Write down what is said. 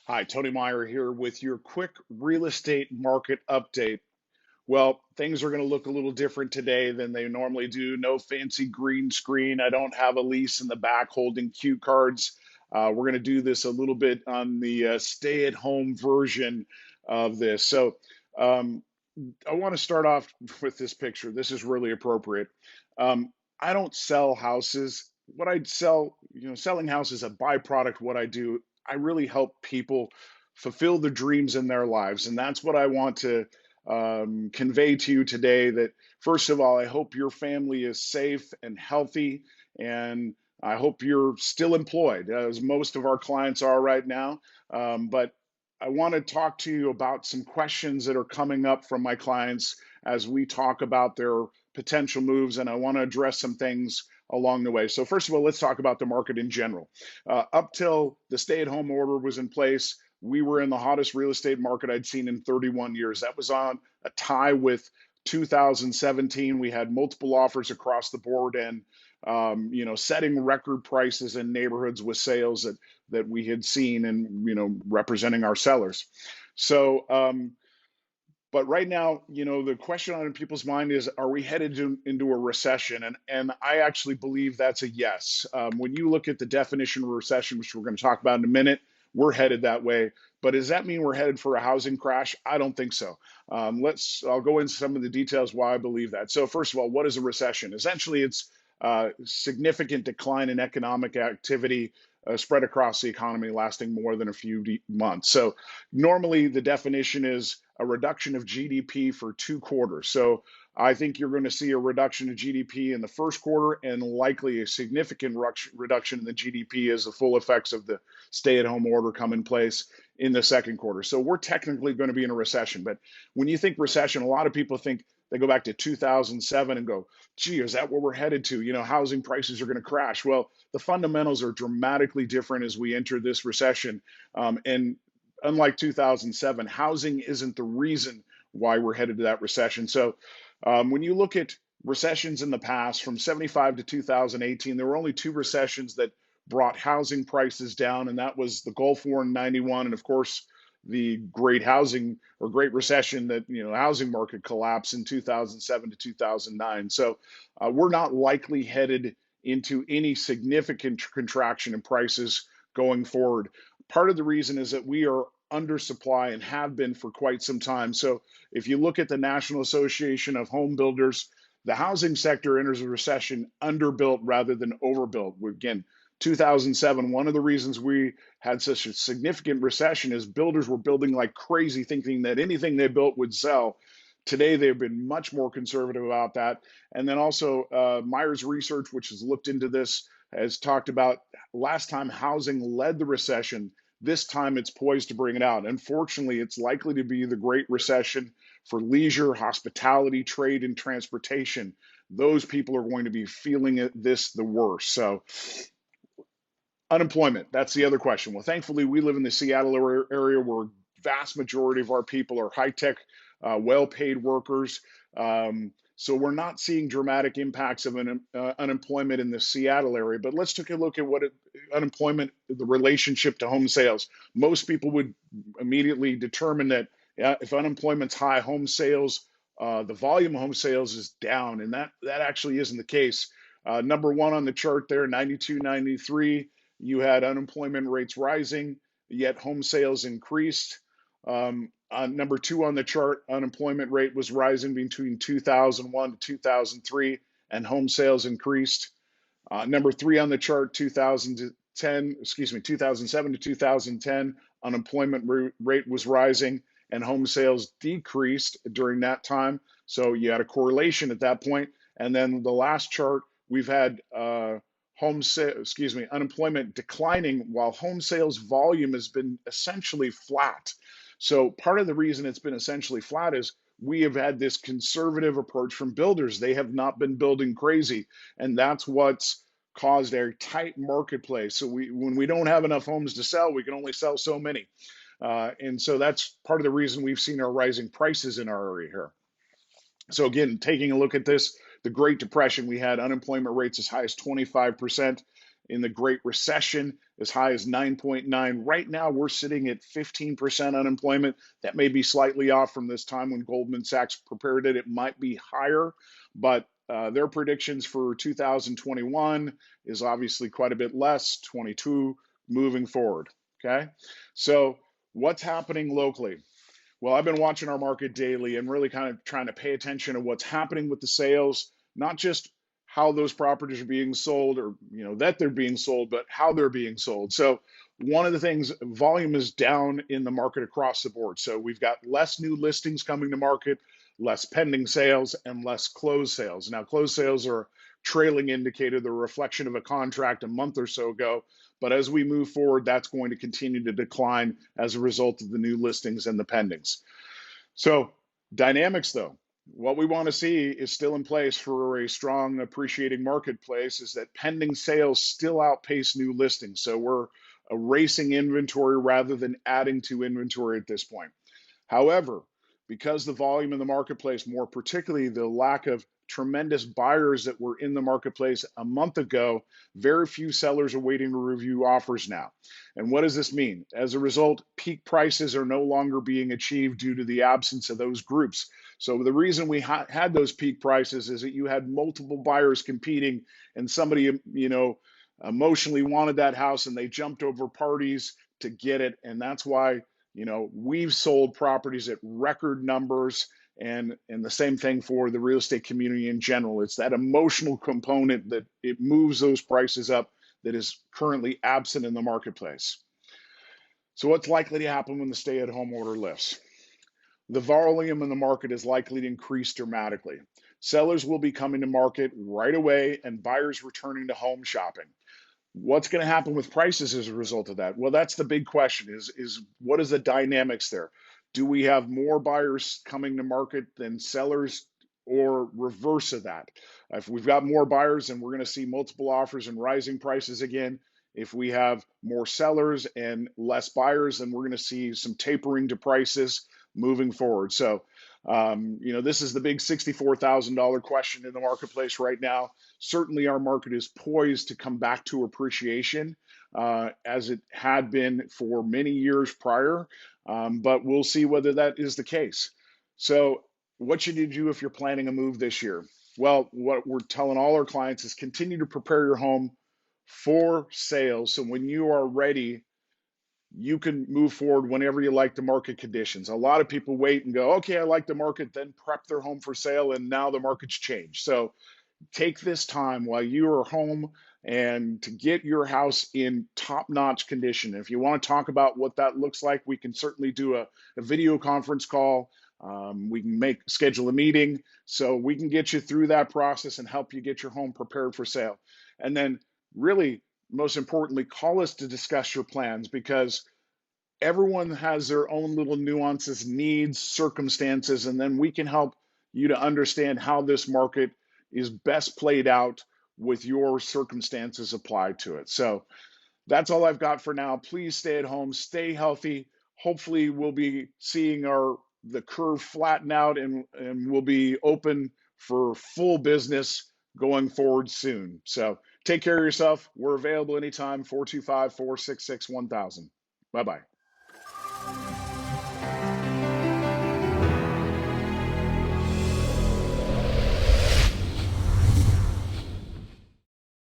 Hi, Tony Meier here with your quick real estate market update. Well, things are going to look a little different today than they normally do. No fancy green screen. I don't have a lease in the back holding cue cards. We're going to do this a little bit on the stay-at-home version of this. Um, I want to start off with this picture. This is really appropriate. I don't sell houses. What I sell, selling houses is a byproduct. What I do, I really help people fulfill the dreams in their lives, and that's what I want to convey to you today. That first of all, I hope your family is safe and healthy, and I hope you're still employed, as most of our clients are right now. But I want to talk to you about some questions that are coming up from my clients as we talk about their potential moves, and I want to address some things along the way. So, first of all, let's talk about the market in general. Up till the stay at home order was in place, we were in the hottest real estate market I'd seen in 31 years. That was on a tie with 2017. We had multiple offers across the board and setting record prices in neighborhoods with sales that we had seen and representing our sellers. So, but right now, the question on people's mind is, are we headed into a recession? And I actually believe that's a yes. When you look at the definition of recession, which we're going to talk about in a minute, we're headed that way. But does that mean we're headed for a housing crash? I don't think so. I'll go into some of the details why I believe that. So first of all, what is a recession? Essentially, it's significant decline in economic activity spread across the economy lasting more than a few months. So normally the definition is a reduction of GDP for 2 quarters. So I think you're going to see a reduction of GDP in the first quarter and likely a significant reduction in the GDP as the full effects of the stay-at-home order come in place in the second quarter. So we're technically going to be in a recession. But when you think recession, a lot of people think they go back to 2007 and go, gee, is that where we're headed to? Housing prices are going to crash. Well, the fundamentals are dramatically different as we enter this recession. And unlike 2007, housing isn't the reason why we're headed to that recession. So when you look at recessions in the past, from 75 to 2018, there were only two recessions that brought housing prices down, and that was the Gulf War in 91, and of course, the great recession that, housing market collapse in 2007 to 2009. So we're not likely headed into any significant contraction in prices going forward. Part of the reason is that we are under supply and have been for quite some time. So if you look at the National Association of Home Builders, the housing sector enters a recession underbuilt rather than overbuilt. Again, 2007, one of the reasons we had such a significant recession is builders were building like crazy, thinking that anything they built would sell. Today, they've been much more conservative about that. And then also, Meier's research, which has looked into this, has talked about last time housing led the recession. This time it's poised to bring it out. Unfortunately, it's likely to be the Great Recession for leisure, hospitality, trade, and transportation. Those people are going to be feeling this the worst. So unemployment, that's the other question. Well, thankfully, we live in the Seattle area where vast majority of our people are high-tech, well-paid workers. So we're not seeing dramatic impacts of unemployment in the Seattle area. But let's take a look at unemployment, the relationship to home sales. Most people would immediately determine that if unemployment's high, home sales, the volume of home sales is down, and that actually isn't the case. Number one on the chart there, 92, 93. You had unemployment rates rising, yet home sales increased. Number two on the chart, unemployment rate was rising between 2001 to 2003, and home sales increased. Number three on the chart, 2007 to 2010, unemployment rate was rising, and home sales decreased during that time. So you had a correlation at that point. And then the last chart, we've had unemployment declining while home sales volume has been essentially flat. So part of the reason it's been essentially flat is we have had this conservative approach from builders. They have not been building crazy, and that's what's caused a tight marketplace. So when we don't have enough homes to sell, we can only sell so many. And so that's part of the reason we've seen our rising prices in our area here. So again, taking a look at this, the Great Depression, we had unemployment rates as high as 25%. In the Great Recession, as high as 9.9. Right now, we're sitting at 15% unemployment. That may be slightly off from this time when Goldman Sachs prepared it. It might be higher, but their predictions for 2021 is obviously quite a bit less, 22 moving forward. Okay, so what's happening locally? Well, I've been watching our market daily and really kind of trying to pay attention to what's happening with the sales, not just how those properties are being sold or that they're being sold, but how they're being sold. So one of the things, volume is down in the market across the board. So we've got less new listings coming to market, less pending sales, and less closed sales. Now, closed sales are a trailing indicator, the reflection of a contract a month or so ago. But as we move forward, that's going to continue to decline as a result of the new listings and the pendings. So dynamics, though, what we want to see is still in place for a strong appreciating marketplace is that pending sales still outpace new listings. So we're erasing inventory rather than adding to inventory at this point. However, because the volume in the marketplace, more particularly the lack of tremendous buyers that were in the marketplace a month ago, very few sellers are waiting to review offers now. And what does this mean? As a result, peak prices are no longer being achieved due to the absence of those groups. So the reason we had those peak prices is that you had multiple buyers competing and somebody, emotionally wanted that house and they jumped over parties to get it. And that's why we've sold properties at record numbers, and the same thing for the real estate community in general. It's that emotional component that it moves those prices up that is currently absent in the marketplace. So what's likely to happen when the stay-at-home order lifts? The volume in the market is likely to increase dramatically. Sellers will be coming to market right away and buyers returning to home shopping. What's going to happen with prices as a result of that? Well, that's the big question is what is the dynamics there? Do we have more buyers coming to market than sellers or reverse of that? If we've got more buyers, then we're going to see multiple offers and rising prices again. If we have more sellers and less buyers, then we're going to see some tapering to prices moving forward. So, this is the big $64,000 question in the marketplace right now. Certainly, our market is poised to come back to appreciation as it had been for many years prior, but we'll see whether that is the case. So, what should you do if you're planning a move this year? Well, what we're telling all our clients is continue to prepare your home for sales. So when you are ready, you can move forward whenever you like the market conditions. A lot of people wait and go, okay, I like the market, then prep their home for sale, and now the market's changed. So take this time while you are home and to get your house in top-notch condition. If you want to talk about what that looks like, we can certainly do a video conference call. We can schedule a meeting so we can get you through that process and help you get your home prepared for sale. And then really, most importantly, call us to discuss your plans because everyone has their own little nuances, needs, circumstances, and then we can help you to understand how this market is best played out with your circumstances applied to it. So that's all I've got for now. Please stay at home, stay healthy. Hopefully we'll be seeing the curve flatten out and we'll be open for full business going forward soon. So take care of yourself. We're available anytime, 425-466-1000. Bye-bye.